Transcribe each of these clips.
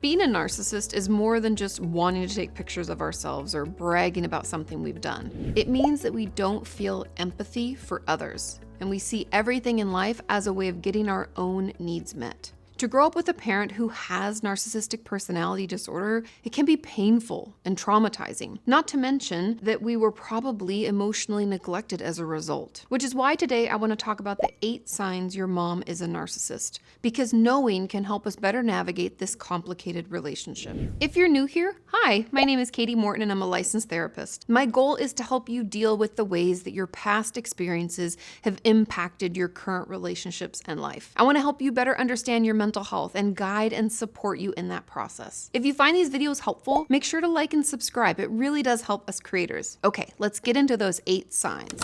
Being a narcissist is more than just wanting to take pictures of ourselves or bragging about something we've done. It means that we don't feel empathy for others, and we see everything in life as a way of getting our own needs met. To grow up with a parent who has narcissistic personality disorder, it can be painful and traumatizing, not to mention that we were probably emotionally neglected as a result. Which is why today I want to talk about the 8 signs your mom is a narcissist, because knowing can help us better navigate this complicated relationship. If you're new here, hi, my name is Kati Morton and I'm a licensed therapist. My goal is to help you deal with the ways that your past experiences have impacted your current relationships and life. I want to help you better understand your mental health and guide and support you in that process. If you find these videos helpful, make sure to like and subscribe. It really does help us creators. Okay, let's get into those 8 signs.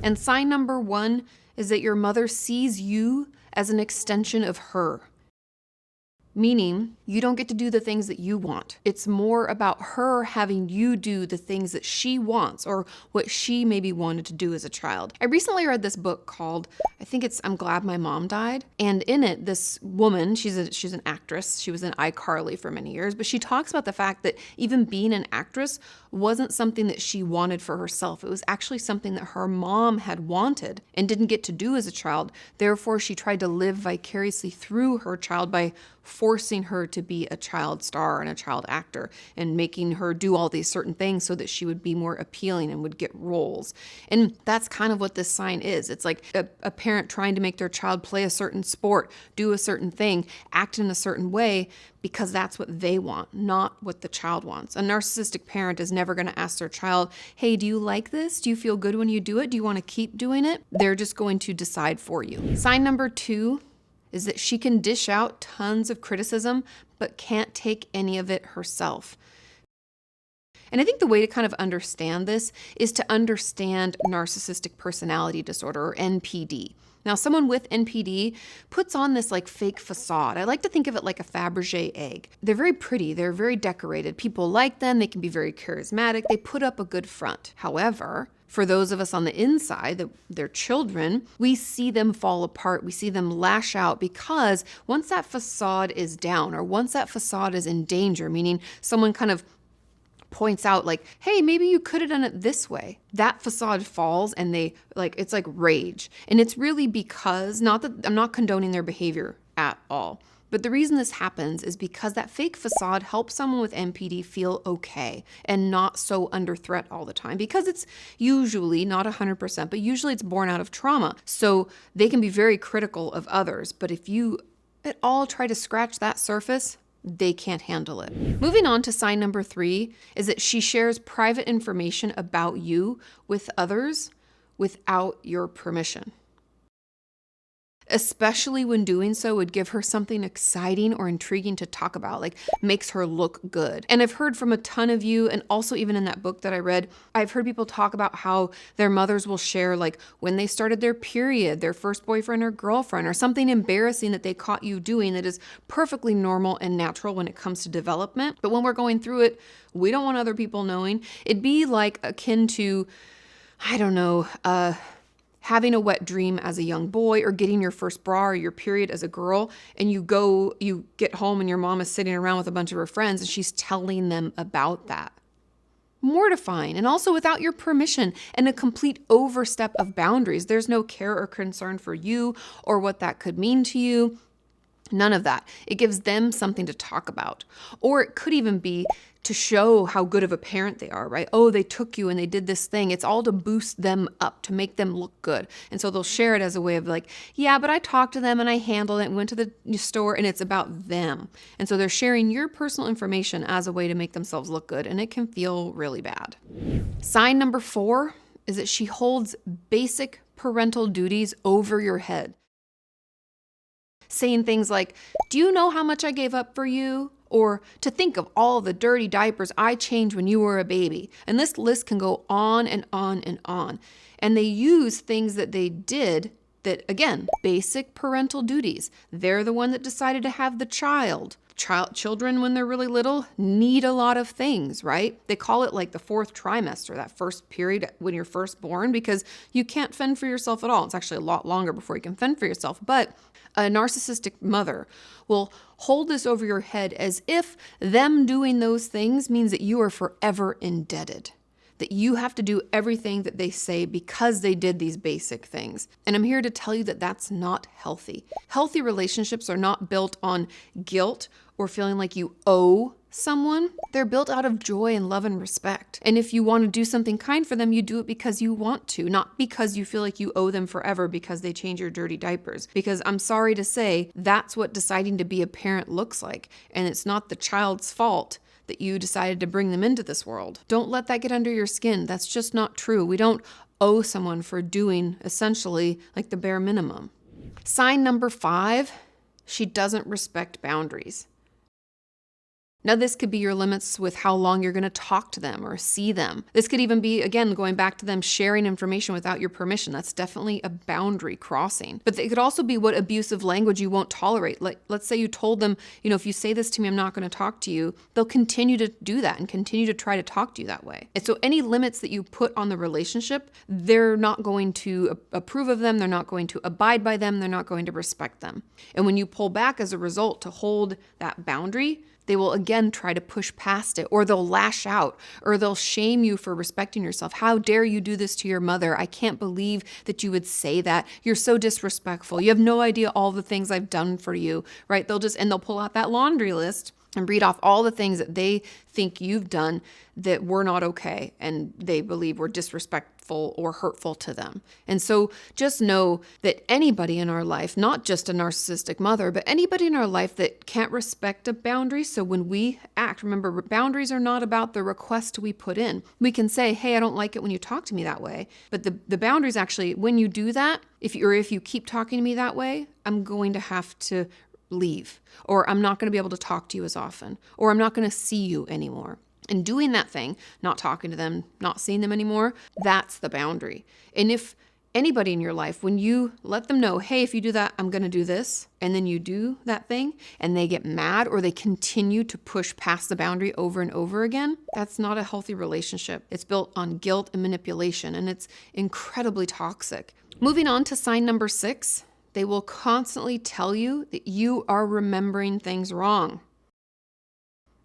And sign number 1 is that your mother sees you as an extension of her. Meaning, you don't get to do the things that you want. It's more about her having you do the things that she wants or what she maybe wanted to do as a child. I recently read this book called, I think it's I'm Glad My Mom Died. And in it, this woman, she's an actress. She was in iCarly for many years, but she talks about the fact that even being an actress wasn't something that she wanted for herself. It was actually something that her mom had wanted and didn't get to do as a child. Therefore, she tried to live vicariously through her child by forcing her to be a child star and a child actor and making her do all these certain things so that she would be more appealing and would get roles. And that's kind of what this sign is. It's like a parent trying to make their child play a certain sport, do a certain thing, act in a certain way because that's what they want, not what the child wants. A narcissistic parent is never going to ask their child, hey, do you like this? Do you feel good when you do it? Do you want to keep doing it? They're just going to decide for you. Sign number 2 is that she can dish out tons of criticism, but can't take any of it herself. And I think the way to kind of understand this is to understand narcissistic personality disorder, or NPD. Now, someone with NPD puts on this like fake facade. I like to think of it like a Fabergé egg. They're very pretty. They're very decorated. People like them. They can be very charismatic. They put up a good front. However, for those of us on the inside, their children, we see them fall apart. We see them lash out because once that facade is down or once that facade is in danger, meaning someone kind of points out like, hey, maybe you could have done it this way. That facade falls and it's like rage. And it's really because, not that I'm not condoning their behavior at all, but the reason this happens is because that fake facade helps someone with NPD feel okay and not so under threat all the time, because it's usually not 100%, but usually it's born out of trauma. So they can be very critical of others. But if you at all try to scratch that surface, they can't handle it. Moving on to sign number 3 is that she shares private information about you with others without your permission. Especially when doing so would give her something exciting or intriguing to talk about, like makes her look good. And I've heard from a ton of you, and also even in that book that I read, I've heard people talk about how their mothers will share like when they started their period, their first boyfriend or girlfriend, or something embarrassing that they caught you doing that is perfectly normal and natural when it comes to development. But when we're going through it, we don't want other people knowing. It'd be like akin to, I don't know, having a wet dream as a young boy, or getting your first bra or your period as a girl, and you get home and your mom is sitting around with a bunch of her friends and she's telling them about that. Mortifying, and also without your permission, and a complete overstep of boundaries. There's no care or concern for you or what that could mean to you. None of that. It gives them something to talk about. Or it could even be to show how good of a parent they are, right? Oh, they took you and they did this thing. It's all to boost them up, to make them look good. And so they'll share it as a way of like, yeah, but I talked to them and I handled it and went to the store, and it's about them. And so they're sharing your personal information as a way to make themselves look good, and it can feel really bad. Sign number 4 is that she holds basic parental duties over your head. Saying things like, do you know how much I gave up for you? Or to think of all the dirty diapers I changed when you were a baby. And this list can go on and on and on. And they use things that they did that, again, basic parental duties. They're the one that decided to have the child. Children, when they're really little, need a lot of things, right? They call it like the fourth trimester, that first period when you're first born, because you can't fend for yourself at all. It's actually a lot longer before you can fend for yourself. But a narcissistic mother will hold this over your head as if them doing those things means that you are forever indebted, that you have to do everything that they say because they did these basic things. And I'm here to tell you that that's not healthy. Healthy relationships are not built on guilt or feeling like you owe someone. They're built out of joy and love and respect. And if you want to do something kind for them, you do it because you want to, not because you feel like you owe them forever because they change your dirty diapers. Because I'm sorry to say, that's what deciding to be a parent looks like. And it's not the child's fault that you decided to bring them into this world. Don't let that get under your skin. That's just not true. We don't owe someone for doing essentially like the bare minimum. Sign number 5, she doesn't respect boundaries. Now, this could be your limits with how long you're going to talk to them or see them. This could even be, again, going back to them sharing information without your permission. That's definitely a boundary crossing. But it could also be what abusive language you won't tolerate. Like, let's say you told them, if you say this to me, I'm not going to talk to you. They'll continue to do that and continue to try to talk to you that way. And so any limits that you put on the relationship, they're not going to approve of them. They're not going to abide by them. They're not going to respect them. And when you pull back as a result to hold that boundary, they will again try to push past it, or they'll lash out, or they'll shame you for respecting yourself. How dare you do this to your mother? I can't believe that you would say that. You're so disrespectful. You have no idea all the things I've done for you, right? They'll pull out that laundry list and read off all the things that they think you've done that were not okay and they believe were disrespectful or hurtful to them. And so just know that anybody in our life, not just a narcissistic mother, but anybody in our life that can't respect a boundary. So when we act, remember, boundaries are not about the request we put in. We can say, hey, I don't like it when you talk to me that way. But the boundaries actually, when you do that, if you keep talking to me that way, I'm going to have to leave, or I'm not going to be able to talk to you as often, or I'm not going to see you anymore. And doing that thing, not talking to them, not seeing them anymore, that's the boundary. And if anybody in your life, when you let them know, hey, if you do that, I'm going to do this, and then you do that thing, and they get mad or they continue to push past the boundary over and over again, that's not a healthy relationship. It's built on guilt and manipulation, and it's incredibly toxic. Moving on to sign number 6, they will constantly tell you that you are remembering things wrong,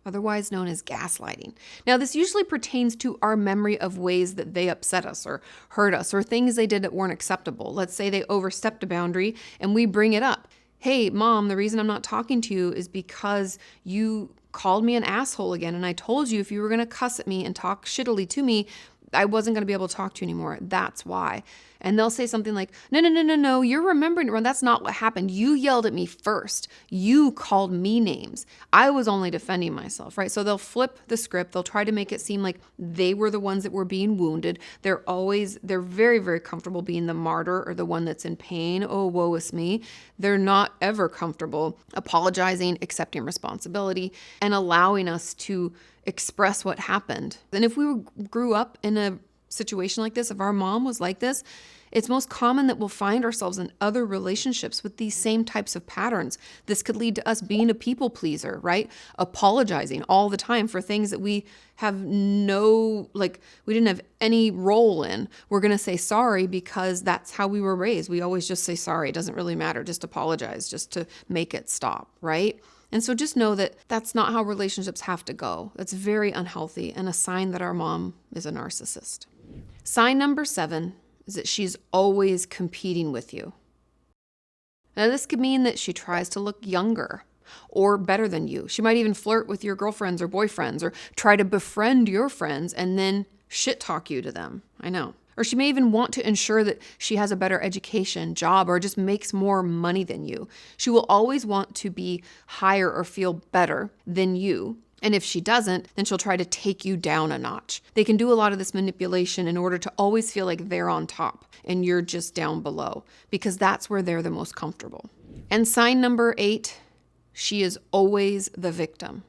otherwise known as gaslighting. Now, this usually pertains to our memory of ways that they upset us or hurt us or things they did that weren't acceptable. Let's say they overstepped a boundary and we bring it up. Hey, Mom, the reason I'm not talking to you is because you called me an asshole again, and I told you if you were going to cuss at me and talk shittily to me, I wasn't going to be able to talk to you anymore. That's why. And they'll say something like, no, you're remembering it wrong. That's not what happened. You yelled at me first. You called me names. I was only defending myself, right? So they'll flip the script. They'll try to make it seem like they were the ones that were being wounded. They're very, very comfortable being the martyr or the one that's in pain. Oh, woe is me. They're not ever comfortable apologizing, accepting responsibility, and allowing us to express what happened. And if we grew up in a situation like this, if our mom was like this, it's most common that we'll find ourselves in other relationships with these same types of patterns. This could lead to us being a people pleaser, right? Apologizing all the time for things that we have we didn't have any role in. We're going to say sorry because that's how we were raised. We always just say sorry. It doesn't really matter. Just apologize, just to make it stop, right? And so just know that that's not how relationships have to go. That's very unhealthy and a sign that our mom is a narcissist. Sign number 7 is that she's always competing with you. Now, this could mean that she tries to look younger or better than you. She might even flirt with your girlfriends or boyfriends or try to befriend your friends and then shit talk you to them. I know. Or she may even want to ensure that she has a better education, job, or just makes more money than you. She will always want to be higher or feel better than you. And if she doesn't, then she'll try to take you down a notch. They can do a lot of this manipulation in order to always feel like they're on top and you're just down below, because that's where they're the most comfortable. And sign number 8, she is always the victim.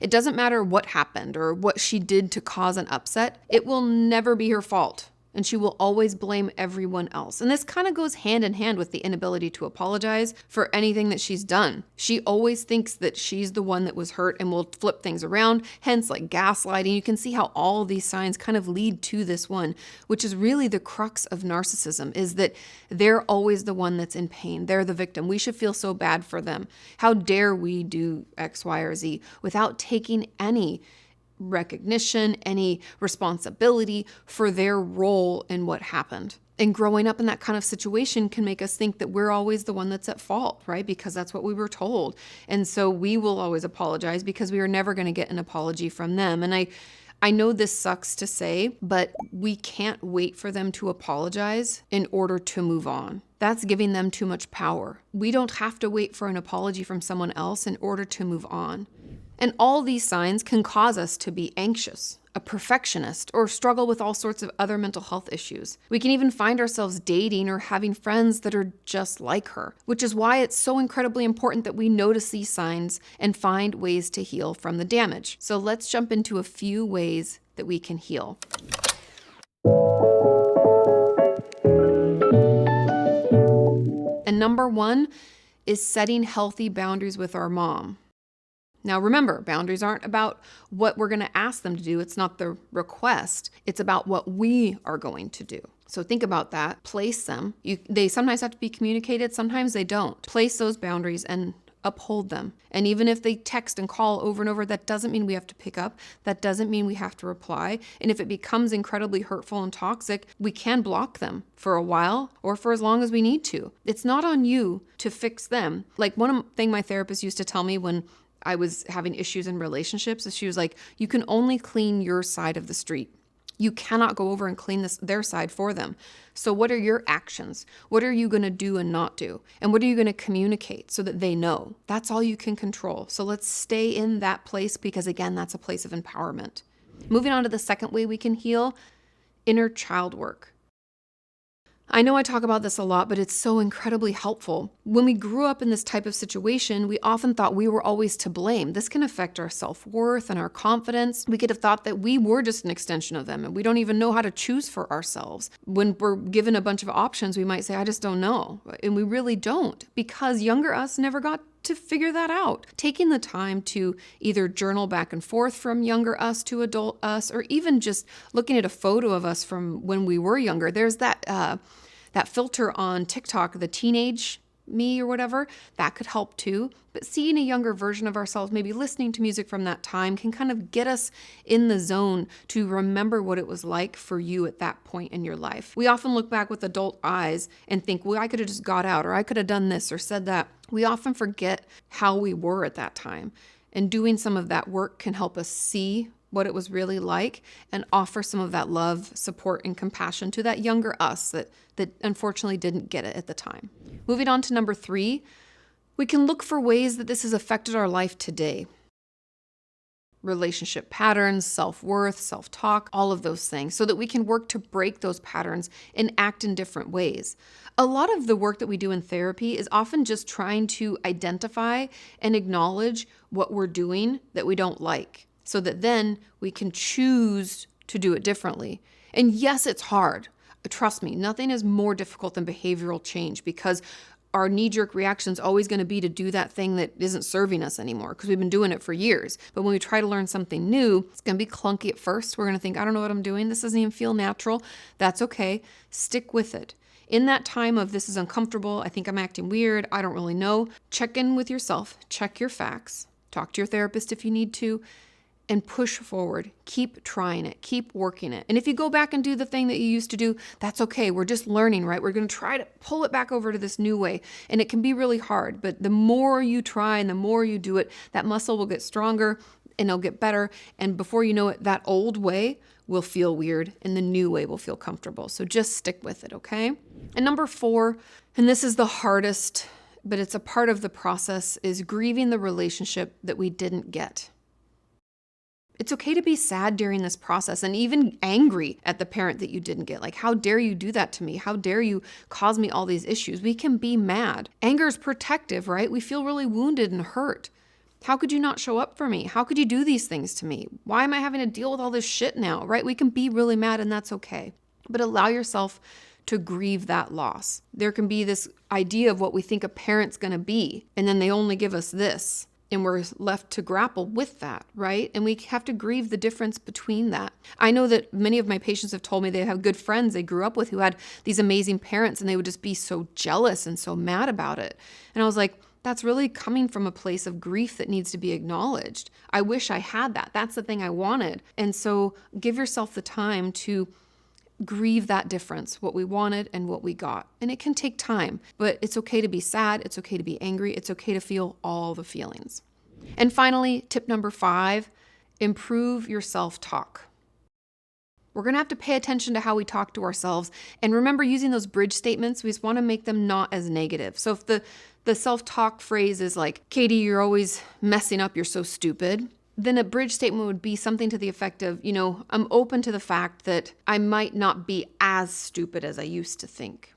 It doesn't matter what happened or what she did to cause an upset. It will never be her fault. and she will always blame everyone else. And this kind of goes hand in hand with the inability to apologize for anything that she's done. She always thinks that she's the one that was hurt and will flip things around, hence like gaslighting. You can see how all these signs kind of lead to this one, which is really the crux of narcissism, is that they're always the one that's in pain. They're the victim. We should feel so bad for them. How dare we do X, Y, or Z without taking any recognition, any responsibility for their role in what happened. And growing up in that kind of situation can make us think that we're always the one that's at fault, right? Because that's what we were told. And so we will always apologize because we are never going to get an apology from them. And I know this sucks to say, but we can't wait for them to apologize in order to move on. That's giving them too much power. We don't have to wait for an apology from someone else in order to move on. And all these signs can cause us to be anxious, a perfectionist, or struggle with all sorts of other mental health issues. We can even find ourselves dating or having friends that are just like her, which is why it's so incredibly important that we notice these signs and find ways to heal from the damage. So let's jump into a few ways that we can heal. And number one is setting healthy boundaries with our mom. Now remember, boundaries aren't about what we're going to ask them to do. It's not the request. It's about what we are going to do. So think about that. Place them. They sometimes have to be communicated. Sometimes they don't. Place those boundaries and uphold them. And even if they text and call over and over, that doesn't mean we have to pick up. That doesn't mean we have to reply. And if it becomes incredibly hurtful and toxic, we can block them for a while or for as long as we need to. It's not on you to fix them. Like one thing my therapist used to tell me when I was having issues in relationships is she was like, you can only clean your side of the street. You cannot go over and clean their side for them. So what are your actions? What are you going to do and not do? And what are you going to communicate so that they know? That's all you can control. So let's stay in that place because, again, that's a place of empowerment. Moving on to the second way we can heal, inner child work. I know I talk about this a lot, but it's so incredibly helpful. When we grew up in this type of situation, we often thought we were always to blame. This can affect our self-worth and our confidence. We could have thought that we were just an extension of them and we don't even know how to choose for ourselves. When we're given a bunch of options, we might say, I just don't know. And we really don't, because younger us never got to figure that out. Taking the time to either journal back and forth from younger us to adult us, or even just looking at a photo of us from when we were younger. There's that filter on TikTok, the teenage me or whatever, that could help too. But seeing a younger version of ourselves, maybe listening to music from that time, can kind of get us in the zone to remember what it was like for you at that point in your life. We often look back with adult eyes and think, well, I could have just got out, or I could have done this or said that. We often forget how we were at that time. And doing some of that work can help us see what it was really like and offer some of that love, support, and compassion to that younger us that unfortunately didn't get it at the time. Moving on to number 3, we can look for ways that this has affected our life today. Relationship patterns, self-worth, self-talk, all of those things, so that we can work to break those patterns and act in different ways. A lot of the work that we do in therapy is often just trying to identify and acknowledge what we're doing that we don't like, so that then we can choose to do it differently. And yes, it's hard. Trust me, nothing is more difficult than behavioral change, because our knee-jerk reaction is always going to be to do that thing that isn't serving us anymore because we've been doing it for years. But when we try to learn something new, it's going to be clunky at first. We're going to think, I don't know what I'm doing. This doesn't even feel natural. That's okay. Stick with it. In that time of this is uncomfortable, I think I'm acting weird, I don't really know, check in with yourself, check your facts, talk to your therapist if you need to, and push forward. Keep trying it. Keep working it. And if you go back and do the thing that you used to do, that's okay. We're just learning, right? We're going to try to pull it back over to this new way. And it can be really hard, but the more you try and the more you do it, that muscle will get stronger and it'll get better. And before you know it, that old way will feel weird and the new way will feel comfortable. So just stick with it, okay? And number 4, and this is the hardest, but it's a part of the process, is grieving the relationship that we didn't get. It's okay to be sad during this process and even angry at the parent that you didn't get. Like, how dare you do that to me? How dare you cause me all these issues? We can be mad. Anger is protective, right? We feel really wounded and hurt. How could you not show up for me? How could you do these things to me? Why am I having to deal with all this shit now, right? We can be really mad and that's okay. but allow yourself to grieve that loss. There can be this idea of what we think a parent's going to be, and then they only give us this, and we're left to grapple with that, right? And we have to grieve the difference between that. I know that many of my patients have told me they have good friends they grew up with who had these amazing parents, and they would just be so jealous and so mad about it. And I was like, that's really coming from a place of grief that needs to be acknowledged. I wish I had that. That's the thing I wanted. And so give yourself the time to grieve that difference, what we wanted and what we got. And it can take time, but it's okay to be sad. It's okay to be angry. It's okay to feel all the feelings. And finally, tip number 5, improve your self-talk. We're going to have to pay attention to how we talk to ourselves. And remember, using those bridge statements, we just want to make them not as negative. So if the self-talk phrase is like, Kati, you're always messing up, you're so stupid, then a bridge statement would be something to the effect of, I'm open to the fact that I might not be as stupid as I used to think.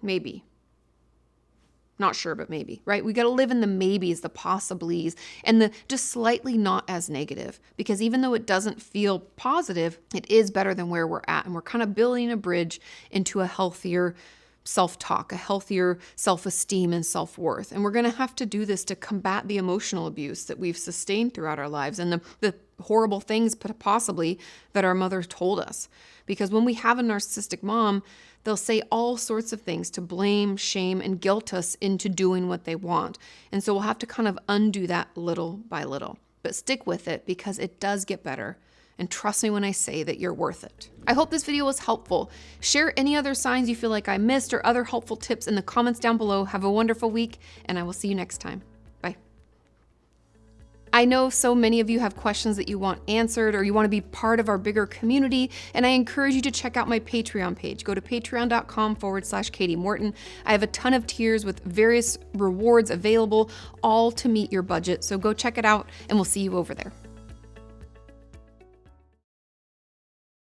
Maybe. Not sure, but maybe, right? We got to live in the maybes, the possiblies, and the just slightly not as negative, because even though it doesn't feel positive, it is better than where we're at. And we're kind of building a bridge into a healthier self-talk, a healthier self-esteem and self-worth. And we're going to have to do this to combat the emotional abuse that we've sustained throughout our lives and the horrible things possibly that our mother told us. Because when we have a narcissistic mom, they'll say all sorts of things to blame, shame, and guilt us into doing what they want. And so we'll have to kind of undo that little by little. But stick with it because it does get better. And trust me when I say that you're worth it. I hope this video was helpful. Share any other signs you feel like I missed or other helpful tips in the comments down below. Have a wonderful week, and I will see you next time. Bye. I know so many of you have questions that you want answered or you want to be part of our bigger community, and I encourage you to check out my Patreon page. Go to patreon.com/Kati Morton. I have a ton of tiers with various rewards available, all to meet your budget. So go check it out, and we'll see you over there.